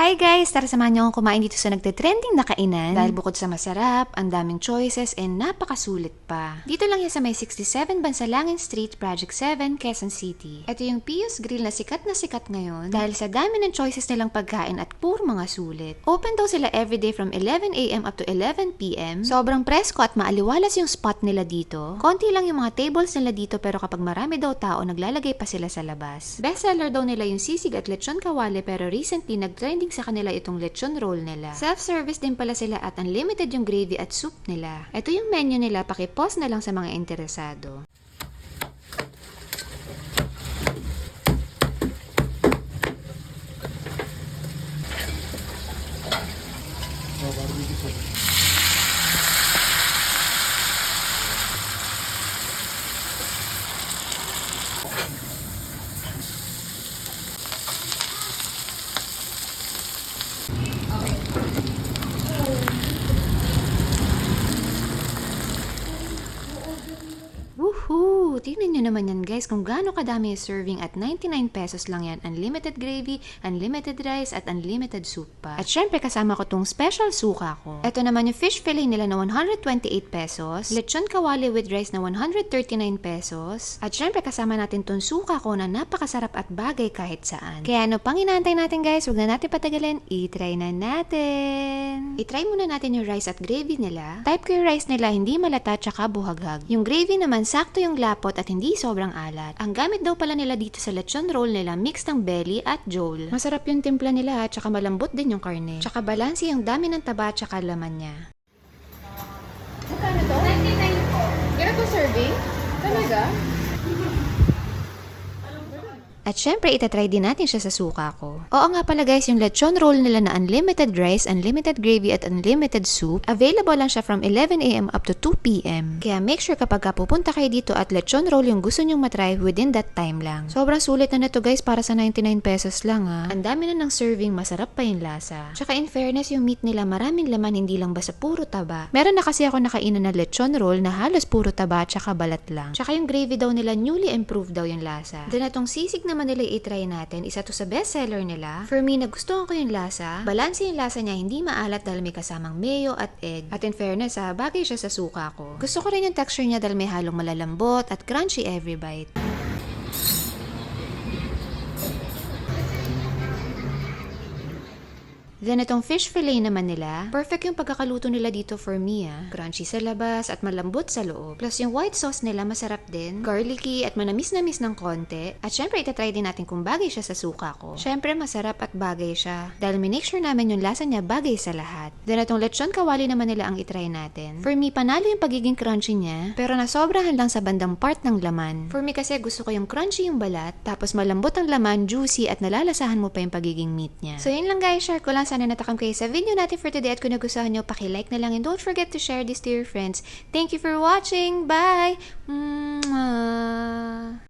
Hi guys! Tara samahan niyo akong kumain dito sa nagte-trending na kainan dahil bukod sa masarap, ang daming choices and napakasulit pa. Dito lang yan sa may 67 Bansalangin Street, Project 7, Quezon City. Ito yung Pius Grill na sikat ngayon dahil sa dami ng choices nilang pagkain at puro mga sulit. Open daw sila everyday from 11 AM up to 11 PM. Sobrang presko at maaliwalas yung spot nila dito. Konti lang yung mga tables nila dito pero kapag marami daw tao, naglalagay pa sila sa labas. Bestseller daw nila yung sisig at lechon kawale pero recently nag-trending sa kanila itong lechon roll nila. Self-service din pala sila at unlimited yung gravy at soup nila. Ito yung menu nila, paki-pause na lang sa mga interesado. Woohoo! Tingnan nyo naman yan guys kung gaano kadami yung serving at 99 pesos lang yan. Unlimited gravy, unlimited rice at unlimited soup pa. At syempre kasama ko tong special suka ko. Ito naman yung fish fillet nila na 128 pesos. Lechon kawali with rice na 139 pesos. At syempre kasama natin tong suka ko na napakasarap at bagay kahit saan. Kaya ano pang inaantay natin guys, huwag na natin patagalin, i-try na natin. I-try muna natin yung rice at gravy nila. Type ko yung rice nila hindi malata tsaka buhaghag. Yung gravy naman sakto yung lapot at hindi sobrang alat. Ang gamit daw pala nila dito sa lechon roll nila mix ng belly at jole. Masarap yung timpla nila at saka malambot din yung karne. Tsaka balansi yung dami ng taba at saka laman niya. Magkano to? 99 po. Ganito serving? Talaga? At syempre, itatry din natin siya sa suka ko. Oo nga pala guys, yung lechon roll nila na unlimited rice, unlimited gravy at unlimited soup, available lang siya from 11 AM up to 2 PM. Kaya make sure kapag pupunta kayo dito at lechon roll yung gusto nyong matry within that time lang. Sobrang sulit na nito guys para sa 99 pesos lang ha. Ang dami na ng serving, masarap pa yung lasa. Tsaka in fairness, yung meat nila maraming laman, hindi lang basta puro taba. Meron na kasi ako nakainan na lechon roll na halos puro taba tsaka balat lang. Tsaka yung gravy daw nila newly improved daw yung lasa. Then itong sisig na nila i-try natin, isa to sa bestseller nila. For me, nagustuhan ko yung lasa. Balanse yung lasa niya, hindi maalat dahil may kasamang mayo at egg. At in fairness bagay siya sa suka ko. Gusto ko rin yung texture niya dahil may halong malalambot at crunchy every bite. Then itong fish fillet naman nila, perfect yung pagkakaluto nila dito for me Crunchy sa labas at malambot sa loob. Plus yung white sauce nila masarap din, garlicky at manamis-namis ng konti. At syempre itatry din natin kung bagay siya sa suka ko. Syempre masarap at bagay siya dahil minake sure namin yung lasa niya bagay sa lahat. Then itong lechon kawali naman nila ang itry natin. For me, panalo yung pagiging crunchy niya, pero nasobrahan lang sa bandang part ng laman. For me kasi gusto ko yung crunchy yung balat, tapos malambot ang laman, juicy at nalalasahan mo pa yung pagiging meat niya. So yun lang guys, share ko lang sana natakam kayo sa video natin for today at kung nagustuhan nyo, paki-like na lang and don't forget to share this to your friends. Thank you for watching. Bye! Mwah!